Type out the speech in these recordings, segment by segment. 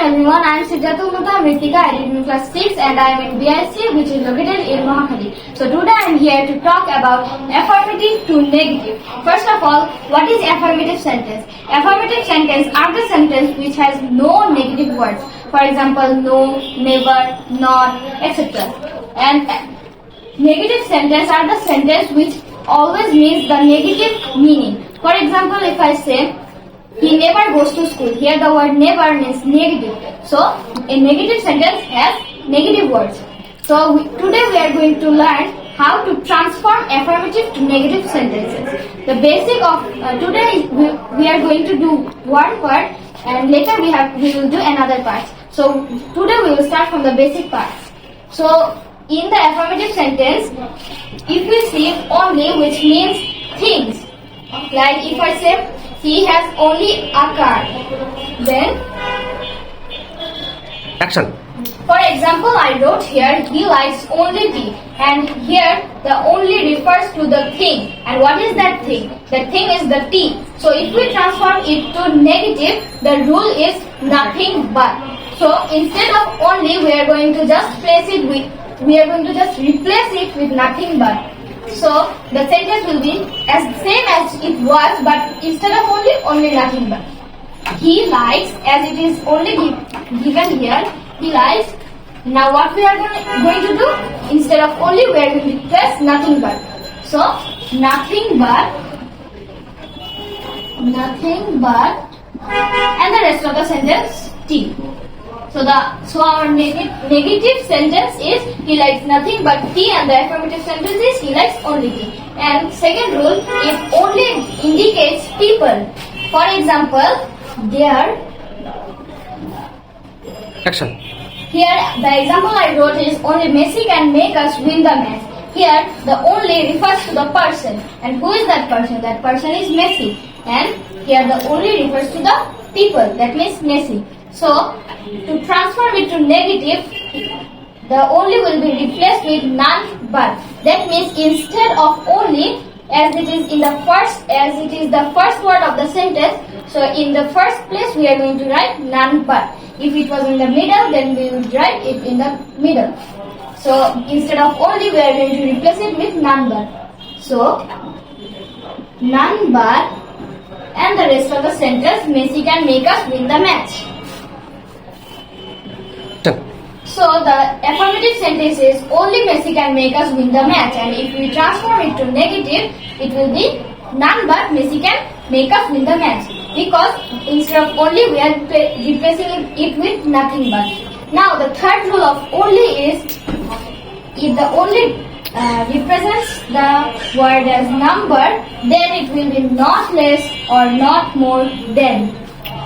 everyone, I am Sijatumuta Mritika. I read in class 6 and I am in BIC, which is located in Mohakhali. So today I am here to talk about affirmative to negative. First of all, what is affirmative sentence? Affirmative sentence are the sentence which has no negative words. For example, no, never, not, etc. And negative sentence are the sentence which always means the negative meaning. For example, if I say, he never goes to school. Here the word never means negative. So, a negative sentence has negative words. So, today we are going to learn how to transform affirmative to negative sentences. The basic of today we are going to do one part and later we will do another part. So, today we will start from the basic parts. So, in the affirmative sentence, if we see only, which means things, like if I say, he has only a car, then action. For example, I wrote here, he likes only tea, and here the only refers to the thing. And what is that thing? The thing is the tea. So if we transform it to negative, the rule is nothing but. So instead of only, we are going to just replace it with nothing but. So the sentence will be as same as it was, but instead of only nothing but. He likes, as it is only given here, he likes. Now what we are going to do? Instead of only, we are going to press nothing but. So nothing but, and the rest of the sentence tea. So our negative sentence is he likes nothing but tea, and the affirmative sentence is he likes only tea. And second rule, it only indicates people. For example, there. Action. Here the example I wrote is only Messi can make us win the match. Here the only refers to the person, and who is that person? That person is Messi. And here the only refers to the people. That means Messi. So, to transform it to negative, the only will be replaced with none but. That means instead of only, as it is the first word of the sentence, so in the first place we are going to write none but. If it was in the middle, then we would write it in the middle. So instead of only, we are going to replace it with none but. So, none but, and the rest of the sentence, Messi can make us win the match. So the affirmative sentence is only Messi can make us win the match, and if we transform it to negative, it will be none but Messi can make us win the match, because instead of only, we are replacing it with nothing but. Now the third rule of only is, if the only represents the word as number, then it will be not less or not more than.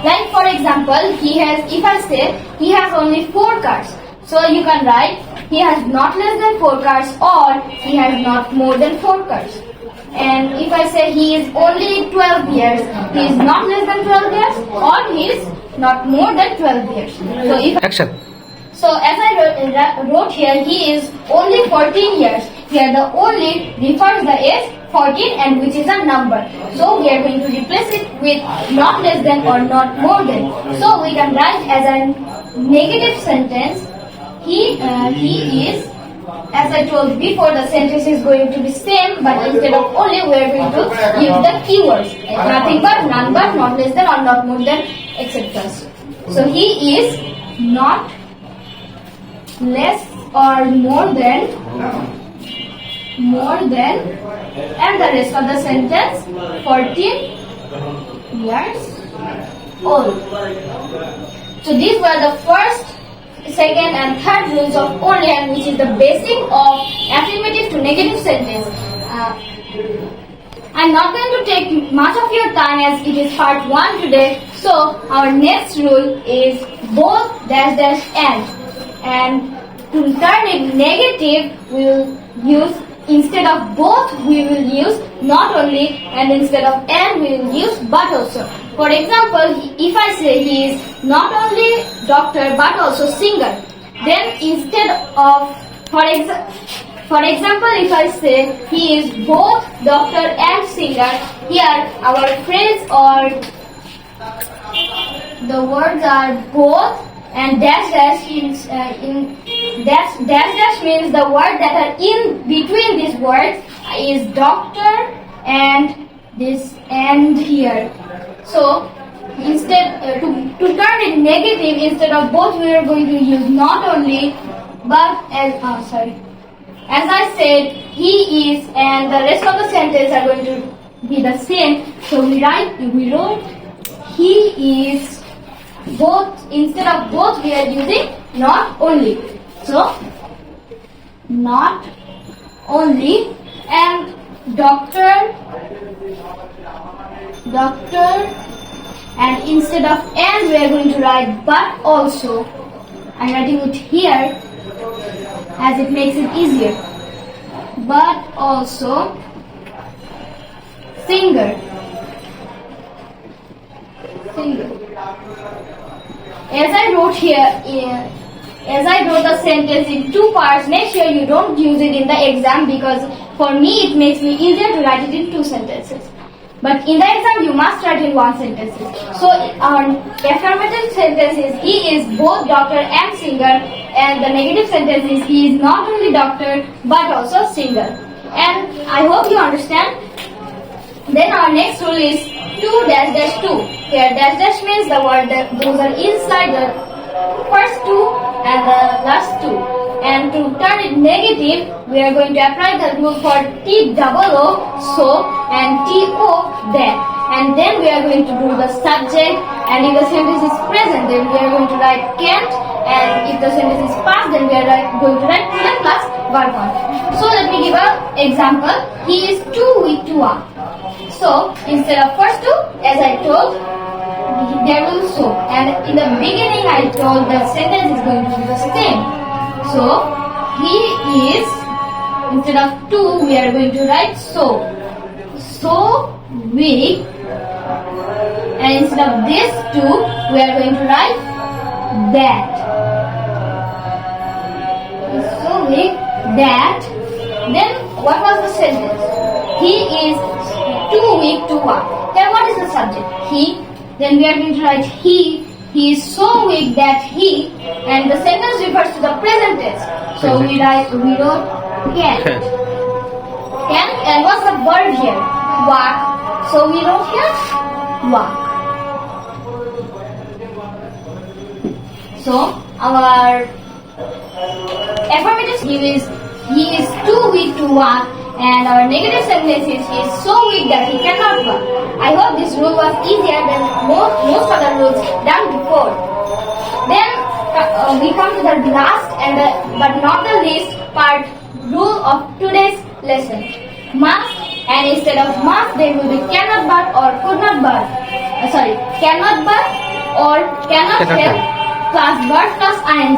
Like for example, if I say he has only 4 cars, so you can write he has not less than 4 cars, or he has not more than 4 cars. And if I say he is only 12 years, he is not less than 12 years, or he is not more than 12 years. So if Action. So as I wrote here, he is only 14 years. Here the only refers the age 14, and which is a number. So we are going to replace it with not less than or not more than. So we can write as a negative sentence, he is, as I told before, the sentence is going to be same, but instead of only, we are going to use the keywords, like nothing but, none but, not less than or not more than, etc. So he is not less or more than, and the rest of the sentence, 14 years old. So these were the first, second and third rules of only, and which is the basic of affirmative to negative sentence. I'm not going to take much of your time as it is part 1 today. So our next rule is both dash dash and to turn it negative, we will use, instead of both, we will use not only, and instead of and, we will use but also. For example, if I say he is not only doctor but also singer, then instead of, for example, if I say he is both doctor and singer, here our phrase or the words are both and dash dash means the word that are in between these words is doctor and this and here. So instead to turn it negative, instead of both, we are going to use not only but as I said, he is, and the rest of the sentence are going to be the same. So we wrote he is. Both, instead of both, we are using not only. So not only, and doctor, and instead of and, we are going to write but also. I'm writing it here as it makes it easier. But also singer. As I wrote the sentence in two parts, make sure you don't use it in the exam, because for me it makes me easier to write it in two sentences. But in the exam you must write in one sentence. So our affirmative sentence is he is both doctor and singer, and the negative sentence is he is not only doctor but also singer. And I hope you understand. Then our next rule is 2-2. Here dash dash means the word that those are inside the first two and the last two. And to turn it negative, we are going to apply the rule for T-O-O, so, and T-O, that. And then we are going to do the subject, and if the sentence is present, then we are going to write can't, and if the sentence is past, then we are going to write present plus verb form. So let me give an example. He is too weak to walk. So instead of first two, as I told, there will so, and in the beginning I told the sentence is going to be the same. So he is, instead of two, we are going to write so weak, and instead of this two, we are going to write that. He's so weak that. Then what was the sentence? He is too weak to walk. Then what is the subject? He. Then we are going to write he. He is so weak that he, and the sentence refers to the present tense. So we wrote can't. And what's the verb here? Walk. So we wrote here walk. So our affirmative is he is too weak to walk, and our negative sentence is he is so weak that he cannot walk. I hope this rule was easier than most other rules done before. Then we come to the last but not the least part rule of today's lesson. Must, and instead of must there will be cannot but or could not but. Cannot but or cannot help plus but plus ing.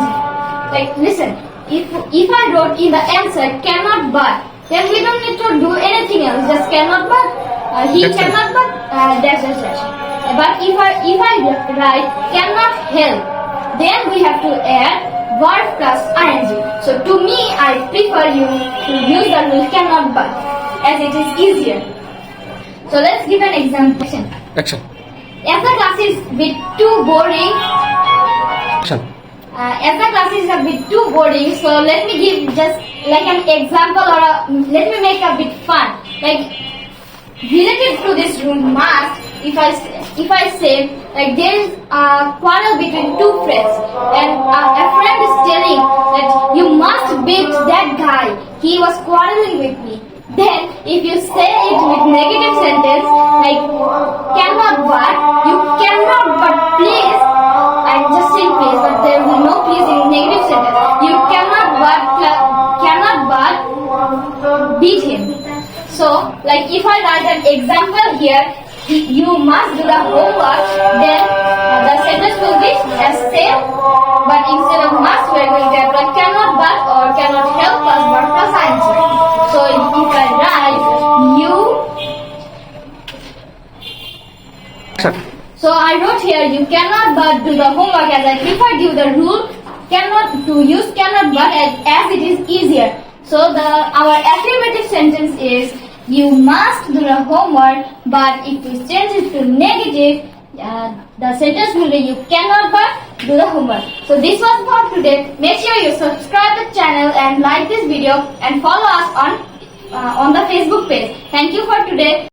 Like listen, if I wrote in the answer cannot but, then we don't need to do anything else. Just cannot but, he cannot but dash dash dash. But if I write cannot help, then we have to add verb plus ing. So to me, I prefer you to use the rule cannot but, as it is easier. So let's give an example. Action. As the class is a bit too boring. Action. As the class is a bit too boring, so let me give just like an example, or let me make a bit fun. Like related to this rule must, if I say like there is a quarrel between two friends, and a friend is telling that you must beat that guy, he was quarreling with me. Then if you say it with negative sentence like cannot but, you cannot but please, I'm just saying please, but there will be no please in negative sentence. You cannot but beat him. So like if I write an example here, you must do the homework, then the sentence will be as same, but instead of must we are going to apply cannot but or cannot help plus verb plus ing. So if I write you, so I wrote here you cannot but do the homework, as I prefer give the rule cannot to use cannot but as it is easier. So our affirmative sentence is you must do the homework, but if we change it to negative, the sentence will be you cannot but do the homework. So this was for today. Make sure you subscribe the channel and like this video and follow us on the Facebook page. Thank you for today.